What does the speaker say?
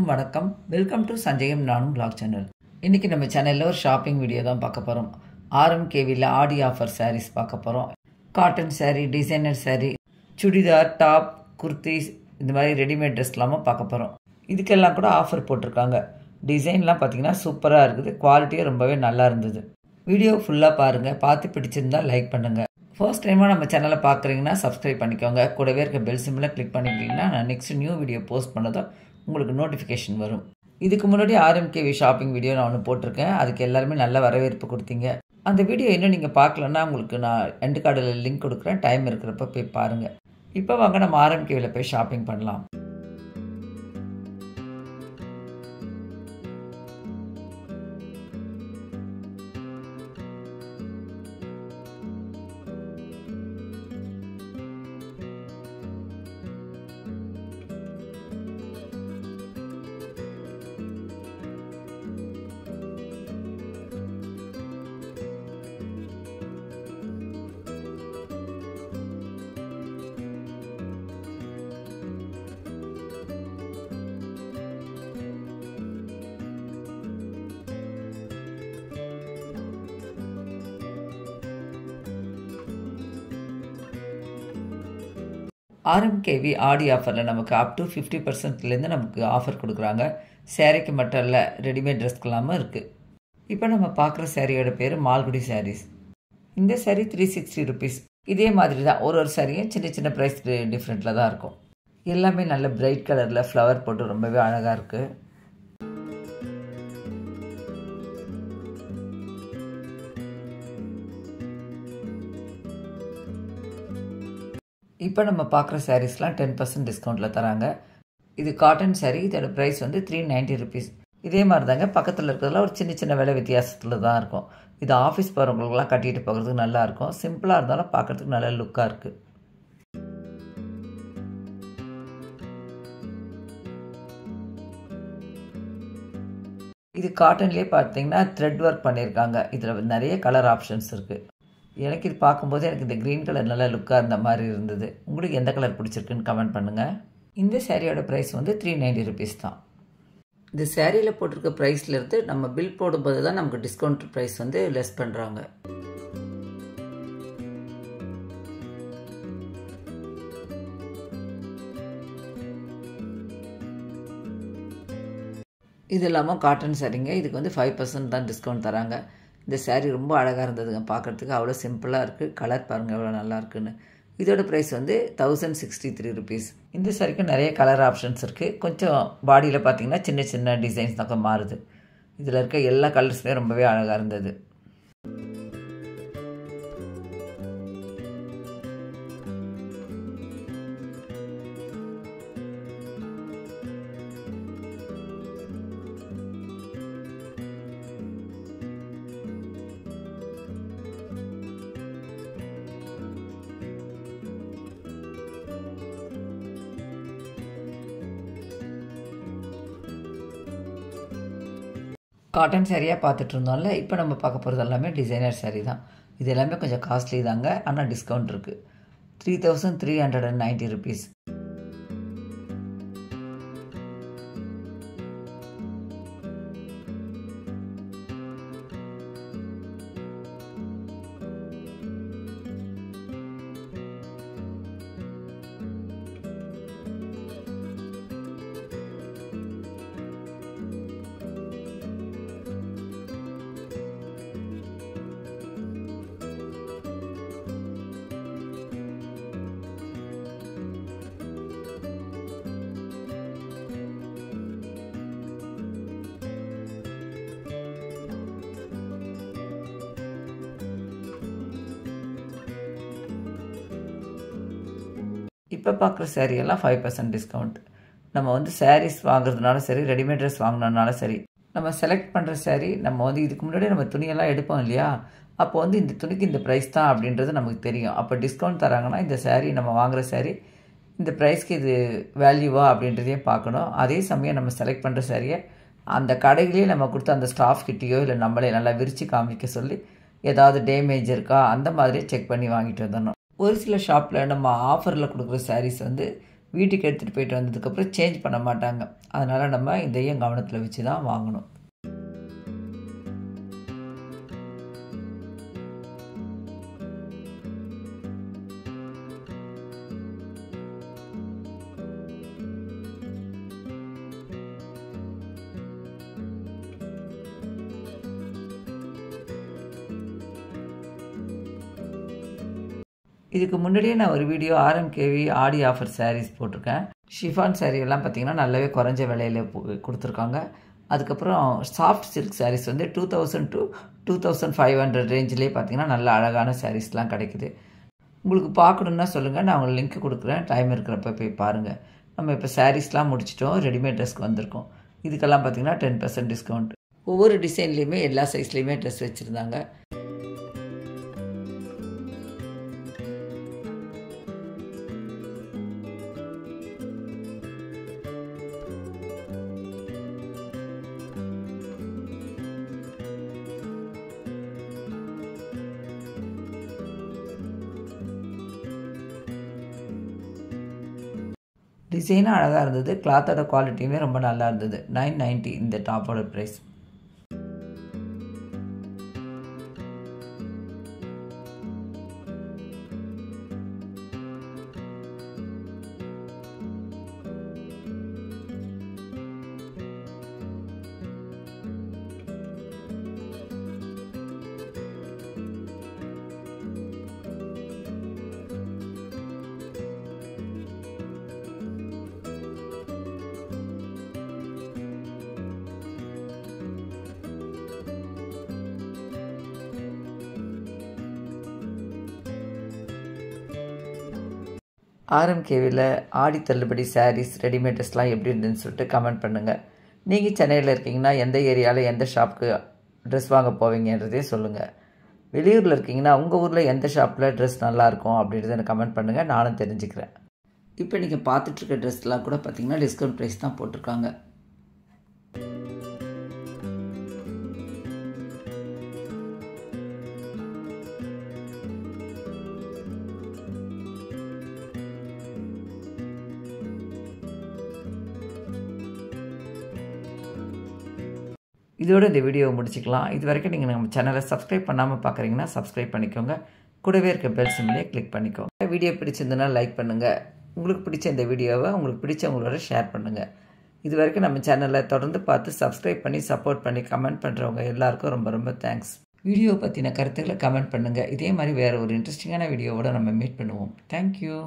எல்லாருக்கும் வணக்கம். Welcome to சஞ்சயம் நானும் vlog சேனல். இன்றைக்கி நம்ம சேனலில் ஒரு ஷாப்பிங் வீடியோ தான் பார்க்க போகிறோம். RMKVயில் ஆடி ஆஃபர் சாரீஸ் பார்க்க போகிறோம். Cotton sari, designer sari, churidar, top, kurtis, இந்த மாதிரி ரெடிமேட் ட்ரெஸ்லாமும் பார்க்க போகிறோம். இதுக்கெல்லாம் கூட ஆஃபர் போட்டிருக்காங்க. டிசைன்லாம் பார்த்திங்கன்னா சூப்பராக இருக்குது. குவாலிட்டியும் ரொம்பவே நல்லா இருந்தது. வீடியோ ஃபுல்லாக பாருங்கள். பார்த்து பிடிச்சிருந்தால் லைக் பண்ணுங்கள். ஃபர்ஸ்ட் டைமாக நம்ம சேனலை பார்க்குறீங்கன்னா சப்ஸ்கிரைப் பண்ணிக்கோங்க. கூடவே இருக்க பெல் சிம்பிளை கிளிக் பண்ணிக்கிட்டிங்கன்னா நான் நெக்ஸ்ட் நியூ வீடியோ போஸ்ட் பண்ணதும் உங்களுக்கு நோட்டிஃபிகேஷன் வரும். இதுக்கு முன்னாடி RMKV ஷாப்பிங் வீடியோ நான் ஒன்று போட்டிருக்கேன். அதுக்கு எல்லாருமே நல்ல வரவேற்பு கொடுத்தீங்க. அந்த வீடியோ இன்னும் நீங்கள் பார்க்கலன்னா உங்களுக்கு நான் எண்டு கார்டில் லிங்க் கொடுக்குறேன். டைம் இருக்கிறப்ப போய் பாருங்கள். இப்போ வாங்க நம்ம RMKVயில் போய் ஷாப்பிங் பண்ணலாம். RMKV ஆடி ஆஃபரில் நமக்கு அப் டு 50% நமக்கு ஆஃபர் கொடுக்குறாங்க. சேரீக்கு மட்டும் இல்லை, ரெடிமேட் ட்ரெஸ்க்கெல்லாமல் இருக்குது. இப்போ நம்ம பார்க்குற சேரீயோட பேர் மால்குடி சாரீஸ். இந்த சாரீ 360 ருபீஸ். இதே மாதிரி தான் ஒரு சாரியும் சின்ன சின்ன ப்ரைஸ் டிஃப்ரெண்ட்டில் தான் இருக்கும். எல்லாமே நல்ல பிரைட் கலரில் ஃப்ளவர் போட்டு ரொம்பவே அழகாக இருக்குது. இப்போ நம்ம பார்க்குற சாரீஸ்லாம் 10% டிஸ்கவுண்ட்டில் தராங்க. இது காட்டன் சாரீ. இதோட ப்ரைஸ் வந்து 390 ருபீஸ். இதே மாதிரி தாங்க பக்கத்தில் இருக்கிறதுலாம் ஒரு சின்ன சின்ன விலை வித்தியாசத்தில் தான் இருக்கும். இது ஆஃபீஸ் போகிறவங்களுக்குலாம் கட்டிட்டு போகிறதுக்கு நல்லாயிருக்கும். சிம்பிளாக இருந்தாலும் பார்க்குறதுக்கு நல்ல லுக்காக இருக்குது. இது காட்டன்லேயே பார்த்தீங்கன்னா த்ரெட் ஒர்க் பண்ணியிருக்காங்க. இதில் நிறைய கலர் ஆப்ஷன்ஸ் இருக்குது. எனக்கு இது பார்க்கும்போது எனக்கு இந்த க்ரீன் கலர் நல்லா லுக்காக இருந்த மாதிரி இருந்தது. உங்களுக்கு எந்த கலர் பிடிச்சிருக்குன்னு கமெண்ட் பண்ணுங்கள். இந்த சாரியோட ப்ரைஸ் வந்து 390 ருபீஸ் தான். இந்த சாரியில் போட்டிருக்க ப்ரைஸ்லேருந்து நம்ம பில் போடும்போது தான் நமக்கு டிஸ்கவுண்ட் ப்ரைஸ் வந்து லெஸ் பண்ணுறாங்க. இது இல்லாமல் காட்டன் சாரீங்க. இதுக்கு வந்து 5% தான் டிஸ்கவுண்ட் தராங்க. இந்த சாரீ ரொம்ப அழகாக இருந்ததுங்க. பார்க்குறதுக்கு அவ்வளோ சிம்பிளாக இருக்குது. கலர் பாருங்கள் எவ்வளோ நல்லா இருக்குன்னு. இதோட ப்ரைஸ் வந்து 1063 ருபீஸ். இந்த சாரீக்கு நிறைய கலர் ஆப்ஷன்ஸ் இருக்குது. கொஞ்சம் பாடியில் பார்த்தீங்கன்னா சின்ன சின்ன டிசைன்ஸ் தான் மாறுது. இதில் இருக்க எல்லா கலர்ஸுமே ரொம்பவே அழகாக இருந்தது. காட்டன் சாரியாக பார்த்துட்டு இருந்தோம்ல. இப்போ நம்ம பார்க்க போகிறது எல்லாமே டிசைனர் சாரீ தான். இது எல்லாமே கொஞ்சம் காஸ்ட்லி தாங்க. ஆனால் டிஸ்கவுண்ட் இருக்குது. 3390 ருபீஸ். இப்போ பார்க்குற சாரியெல்லாம் 5% டிஸ்கவுண்ட். நம்ம வந்து சாரீஸ் வாங்குறதுனால சரி, ரெடிமேட் ட்ரெஸ் வாங்கினாலும் சரி, நம்ம செலக்ட் பண்ணுற சாரீ நம்ம வந்து இதுக்கு முன்னாடி நம்ம துணியெல்லாம் எடுப்போம் இல்லையா, அப்போ வந்து இந்த துணிக்கு இந்த ப்ரைஸ் தான் அப்படின்றது நமக்கு தெரியும். அப்போ டிஸ்கவுண்ட் தராங்கன்னா இந்த சாரீ நம்ம வாங்குகிற சாரீ இந்த ப்ரைஸ்க்கு இது வேல்யூவா அப்படின்றதையும் பார்க்கணும். அதே சமயம் நம்ம செலக்ட் பண்ணுற சாரியை அந்த கடையிலேயே நம்ம கொடுத்த அந்த ஸ்டாஃப் கிட்டேயோ இல்லை நம்மளே நல்லா விரித்து காமிக்க சொல்லி ஏதாவது டேமேஜ் இருக்கா அந்த மாதிரியே செக் பண்ணி வாங்கிட்டு வந்துடணும். ஒரு சில ஷாப்பில் நம்ம ஆஃபரில் கொடுக்குற சாரீஸ் வந்து வீட்டுக்கு எடுத்துகிட்டு போயிட்டு வந்ததுக்கப்புறம் சேஞ்ச் பண்ண மாட்டாங்க. அதனால் நம்ம இதையும் கவனத்தில் வச்சு தான் வாங்கணும். இதுக்கு முன்னாடியே நான் ஒரு வீடியோ ஆர்எம்கேவி ஆடி ஆஃபர் சாரீஸ் போட்டிருக்கேன். ஷிஃபான் சாரீ எல்லாம் பார்த்திங்கன்னா நல்லாவே குறைஞ்ச விலையில் கொடுத்துருக்காங்க. அதுக்கப்புறம் சாஃப்ட் சில்க் சாரீஸ் வந்து 2000 to 2500 ரேஞ்சிலே பார்த்திங்கன்னா நல்ல அழகான சாரீஸ்லாம் கிடைக்குது. உங்களுக்கு பார்க்கணுன்னா சொல்லுங்கள், நான் உங்களுக்கு லிங்க் கொடுக்குறேன். டைம் இருக்கிறப்ப போய் பாருங்கள். நம்ம இப்போ சாரீஸ்லாம் முடிச்சிட்டோம், ரெடிமேட் ட்ரெஸ்க்கு வந்திருக்கோம். இதுக்கெல்லாம் பார்த்திங்கன்னா 10% டிஸ்கவுண்ட். ஒவ்வொரு டிசைன்லேயுமே எல்லா சைஸ்லேயுமே ட்ரெஸ் வச்சுருந்தாங்க. டிசைனும் அழகாக இருந்தது. கிளாத்தோட குவாலிட்டியுமே ரொம்ப நல்லா இருந்தது. 990 இந்த டாப்போட ப்ரைஸ். ஆர்எம்கேவியில் ஆடி தள்ளுபடி சாரீஸ் ரெடிமேட் ட்ரெஸ்லாம் எப்படி இருந்துன்னு சொல்லிட்டு கமெண்ட் பண்ணுங்கள். நீங்கள் சென்னையில் இருக்கீங்கன்னா எந்த ஏரியாவில் எந்த ஷாப்புக்கு ட்ரெஸ் வாங்க போவீங்கன்றதே சொல்லுங்கள். வெளியூரில் இருக்கீங்கன்னா உங்கள் ஊரில் எந்த ஷாப்பில் ட்ரெஸ் நல்லாயிருக்கும் அப்படின்றத எனக்கு கமெண்ட் பண்ணுங்கள், நானும் தெரிஞ்சுக்கிறேன். இப்போ நீங்கள் பார்த்துட்ருக்க ட்ரெஸ்லாம் கூட பார்த்திங்கன்னா டிஸ்கவுண்ட் ப்ரைஸ் தான் போட்டிருக்காங்க. இதோட இந்த வீடியோவை முடிச்சுக்கலாம். இது வரைக்கும் நீங்கள் நம்ம சேனலை சப்ஸ்கிரைப் பண்ணாமல் பார்க்குறீங்கன்னா சப்ஸ்கிரைப் பண்ணிக்கோங்க. கூடவே இருக்க பெல் சிம்பிளே கிளிக் பண்ணிக்கோங்க. வீடியோ பிடிச்சிருந்ததுன்னா லைக் பண்ணுங்கள். உங்களுக்கு பிடிச்ச இந்த வீடியோவை உங்களுக்கு பிடிச்சவங்களோட ஷேர் பண்ணுங்கள். இது வரைக்கும் நம்ம சேனலை தொடர்ந்து பார்த்து சப்ஸ்கிரைப் பண்ணி சப்போர்ட் பண்ணி கமெண்ட் பண்ணுறவங்க எல்லாருக்கும் ரொம்ப ரொம்ப தேங்க்ஸ். வீடியோ பற்றின கருத்துக்களை கமெண்ட் பண்ணுங்கள். இதே மாதிரி வேறு ஒரு இன்ட்ரெஸ்டிங்கான வீடியோவோட நம்ம மீட் பண்ணுவோம். தேங்க்யூ.